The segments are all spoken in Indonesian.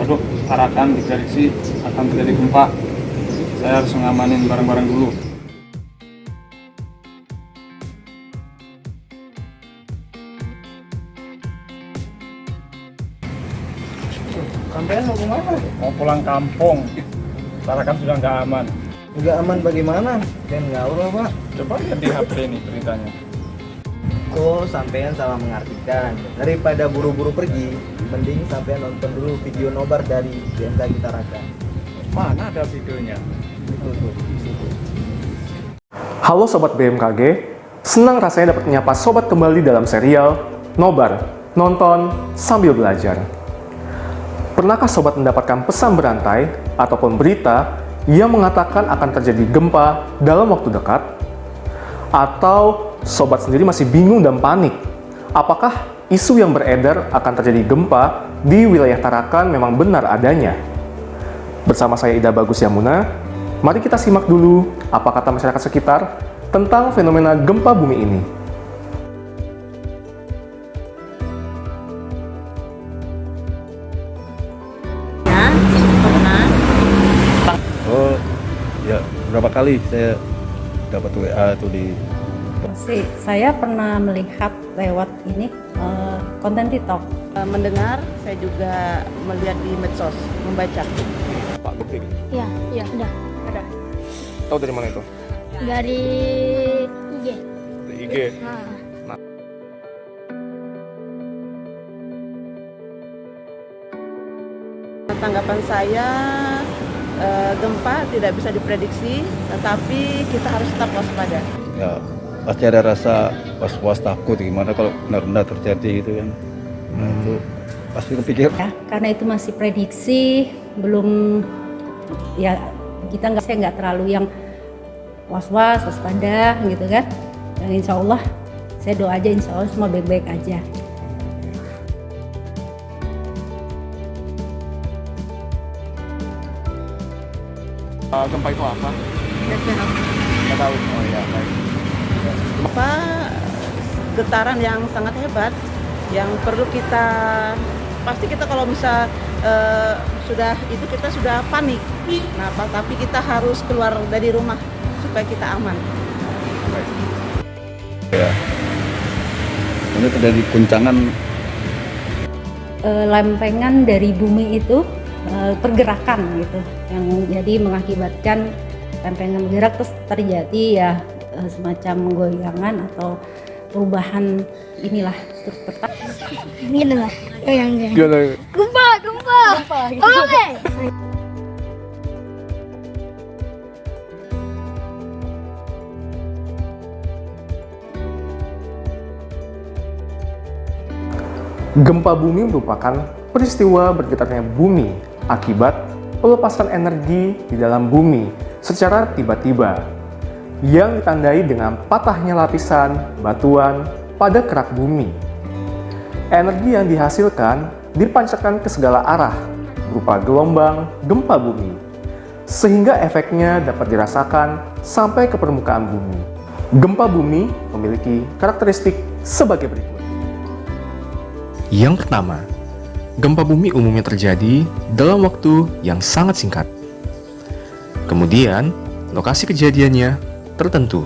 Waduh, Tarakan diprediksi akan terjadi gempa. Saya harus ngamanin barang-barang dulu. Sampean mau kemana? Mau pulang kampung. Tarakan sudah nggak aman. Nggak aman bagaimana? Dan ngawur lah, Pak. Coba lihat di HP nih beritanya. Oh, sampean salah mengartikan. Daripada buru-buru pergi, mending sampean nonton dulu video nobar dari BMKG Tarakan. Mana ada videonya? Itu tuh, di situ. Halo Sobat BMKG, senang rasanya dapat menyapa Sobat kembali dalam serial Nobar, Nonton Sambil Belajar. Pernahkah Sobat mendapatkan pesan berantai ataupun berita yang mengatakan akan terjadi gempa dalam waktu dekat? Atau Sobat sendiri masih bingung dan panik? Apakah isu yang beredar akan terjadi gempa di wilayah Tarakan memang benar adanya? Bersama saya Ida Bagus Yamuna, mari kita simak dulu apa kata masyarakat sekitar tentang fenomena gempa bumi ini. Ya, pernah. Oh, ya berapa kali saya dapat WA tuh di Saya pernah melihat lewat ini konten TikTok. Mendengar, saya juga melihat di medsos, membaca. Pak Gupik, Iya, iya, ada. tahu dari mana itu? Dari IG. Dari IG. Nah, Tanggapan saya, gempa tidak bisa diprediksi, tetapi kita harus tetap waspada. ya pasti ada rasa was-was takut gimana kalau benar-benar terjadi gitu kan. Nah, itu pasti kepikir. Ya, karena itu masih prediksi, belum ya saya nggak terlalu yang was-was, waspada gitu kan. Dan insya Allah, saya doa aja insya Allah semua baik-baik aja. Gempa itu apa? Nggak tahu. Oh iya, baik. Gempa getaran yang sangat hebat, yang perlu pasti kita kalau bisa kita sudah panik. Nah, tapi kita harus keluar dari rumah supaya kita aman. Ya. Ini terjadi guncangan. Lempengan dari bumi itu pergerakan gitu, yang jadi mengakibatkan lempengan bergerak terus terjadi ya semacam goyangan atau perubahan inilah struktur. gitu lah. Yang Gimana? gempa. Oke. Gempa bumi merupakan peristiwa bergetarnya bumi akibat pelepasan energi di dalam bumi secara tiba-tiba yang ditandai dengan patahnya lapisan batuan pada kerak bumi. Energi yang dihasilkan dipancarkan ke segala arah berupa gelombang gempa bumi, sehingga efeknya dapat dirasakan sampai ke permukaan bumi. Gempa bumi memiliki karakteristik sebagai berikut. Yang pertama, gempa bumi umumnya terjadi dalam waktu yang sangat singkat. Kemudian, lokasi kejadiannya tertentu.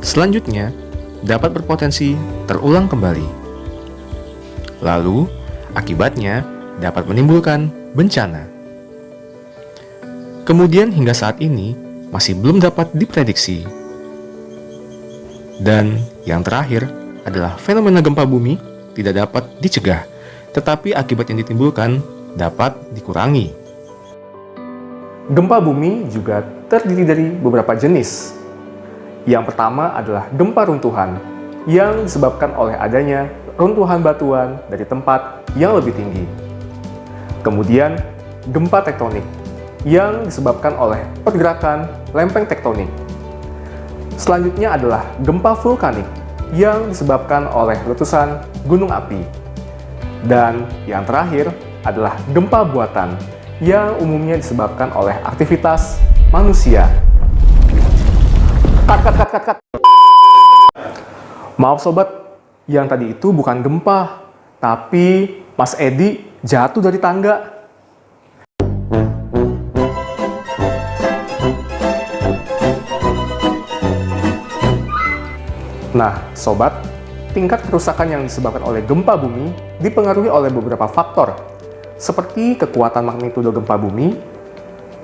Selanjutnya, dapat berpotensi terulang kembali. Lalu, akibatnya dapat menimbulkan bencana. Kemudian hingga saat ini masih belum dapat diprediksi. Dan yang terakhir adalah fenomena gempa bumi tidak dapat dicegah, tetapi akibat yang ditimbulkan dapat dikurangi. Gempa bumi juga terdiri dari beberapa jenis. Yang pertama adalah gempa runtuhan, yang disebabkan oleh adanya runtuhan batuan dari tempat yang lebih tinggi. Kemudian, gempa tektonik, yang disebabkan oleh pergerakan lempeng tektonik. Selanjutnya adalah gempa vulkanik, yang disebabkan oleh letusan gunung api. Dan yang terakhir adalah gempa buatan, yang umumnya disebabkan oleh aktivitas manusia. Kat. Maaf sobat, yang tadi itu bukan gempa, tapi Mas Edi jatuh dari tangga. Nah, sobat, tingkat kerusakan yang disebabkan oleh gempa bumi dipengaruhi oleh beberapa faktor, seperti kekuatan magnitudo gempa bumi,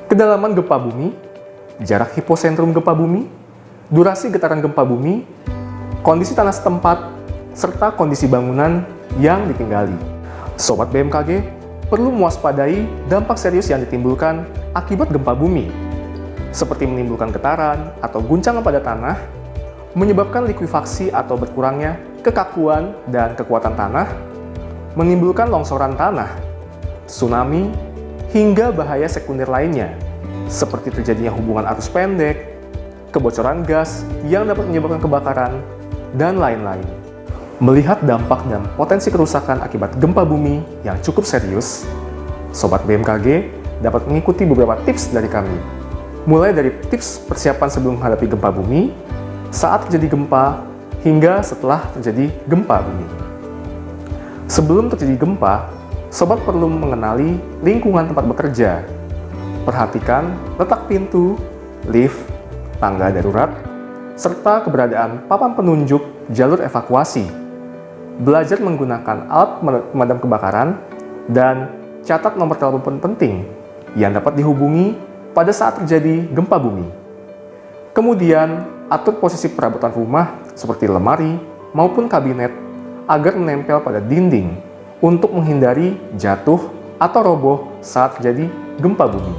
kedalaman gempa bumi, jarak hiposentrum gempa bumi, durasi getaran gempa bumi, kondisi tanah setempat, serta kondisi bangunan yang ditinggali. Sobat BMKG perlu mewaspadai dampak serius yang ditimbulkan akibat gempa bumi, seperti menimbulkan getaran atau guncangan pada tanah, menyebabkan likuifaksi atau berkurangnya kekakuan dan kekuatan tanah, menimbulkan longsoran tanah, tsunami, hingga bahaya sekunder lainnya, seperti terjadinya hubungan arus pendek, kebocoran gas yang dapat menyebabkan kebakaran, dan lain-lain. Melihat dampak dan potensi kerusakan akibat gempa bumi yang cukup serius, Sobat BMKG dapat mengikuti beberapa tips dari kami. Mulai dari tips persiapan sebelum menghadapi gempa bumi, saat terjadi gempa, hingga setelah terjadi gempa bumi. Sebelum terjadi gempa, Sobat perlu mengenali lingkungan tempat bekerja. Perhatikan letak pintu, lift, tangga darurat, serta keberadaan papan penunjuk jalur evakuasi. Belajar menggunakan alat pemadam kebakaran, dan catat nomor telepon penting yang dapat dihubungi pada saat terjadi gempa bumi. Kemudian, atur posisi perabotan rumah seperti lemari maupun kabinet agar menempel pada dinding untuk menghindari jatuh atau roboh saat terjadi gempa bumi.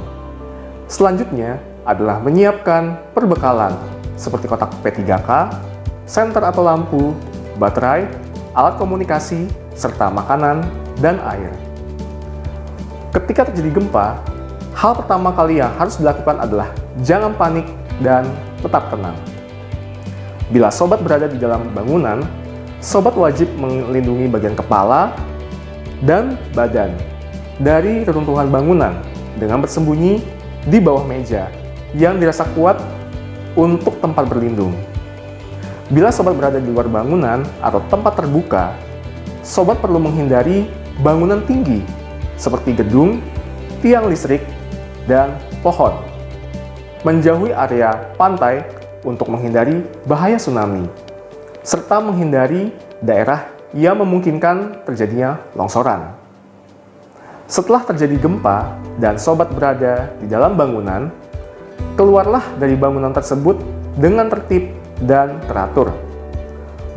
Selanjutnya adalah menyiapkan perbekalan seperti kotak P3K, senter atau lampu, baterai, alat komunikasi, serta makanan dan air. Ketika terjadi gempa, hal pertama kali yang harus dilakukan adalah jangan panik dan tetap tenang. Bila sobat berada di dalam bangunan, sobat wajib melindungi bagian kepala dan badan dari reruntuhan bangunan dengan bersembunyi di bawah meja yang dirasa kuat untuk tempat berlindung. Bila sobat berada di luar bangunan atau tempat terbuka, sobat perlu menghindari bangunan tinggi seperti gedung, tiang listrik, dan pohon. Menjauhi area pantai untuk menghindari bahaya tsunami, serta menghindari daerah yang memungkinkan terjadinya longsoran. Setelah terjadi gempa dan sobat berada di dalam bangunan, keluarlah dari bangunan tersebut dengan tertib dan teratur.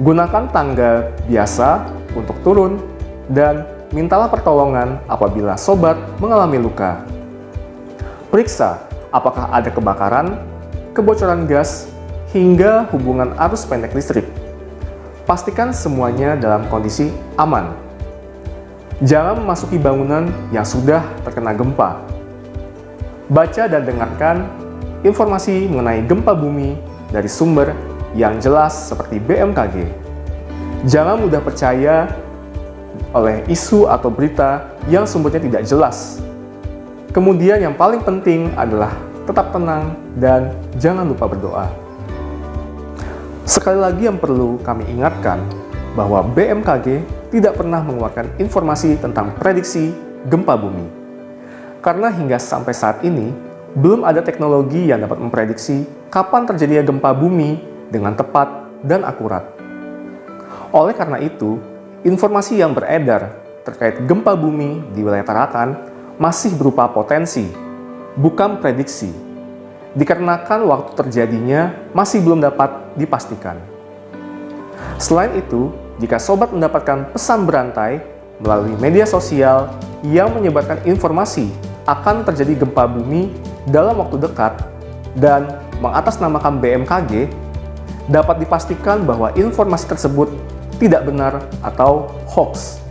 Gunakan tangga biasa untuk turun dan mintalah pertolongan apabila sobat mengalami luka. Periksa apakah ada kebakaran, kebocoran gas, hingga hubungan arus pendek listrik. Pastikan semuanya dalam kondisi aman. Jangan memasuki bangunan yang sudah terkena gempa. Baca dan dengarkan informasi mengenai gempa bumi dari sumber yang jelas seperti BMKG. Jangan mudah percaya oleh isu atau berita yang sumbernya tidak jelas. Kemudian yang paling penting adalah tetap tenang dan jangan lupa berdoa. Sekali lagi yang perlu kami ingatkan bahwa BMKG tidak pernah mengeluarkan informasi tentang prediksi gempa bumi. Karena hingga sampai saat ini, belum ada teknologi yang dapat memprediksi kapan terjadinya gempa bumi dengan tepat dan akurat. Oleh karena itu, informasi yang beredar terkait gempa bumi di wilayah Tarakan masih berupa potensi, bukan prediksi, dikarenakan waktu terjadinya masih belum dapat dipastikan. Selain itu, jika sobat mendapatkan pesan berantai melalui media sosial yang menyebarkan informasi akan terjadi gempa bumi dalam waktu dekat dan mengatasnamakan BMKG, dapat dipastikan bahwa informasi tersebut tidak benar atau hoax.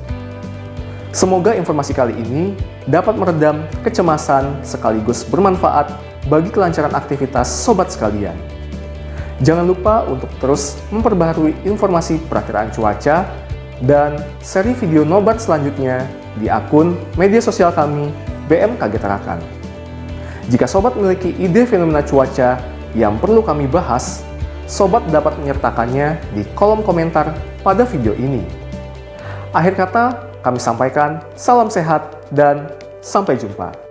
Semoga informasi kali ini dapat meredam kecemasan sekaligus bermanfaat bagi kelancaran aktivitas sobat sekalian. Jangan lupa untuk terus memperbaharui informasi perakiraan cuaca dan seri video nobar selanjutnya di akun media sosial kami BMKG Tarakan. Jika sobat memiliki ide fenomena cuaca yang perlu kami bahas, sobat dapat menyertakannya di kolom komentar pada video ini. Akhir kata, Kami sampaikan salam sehat dan sampai jumpa.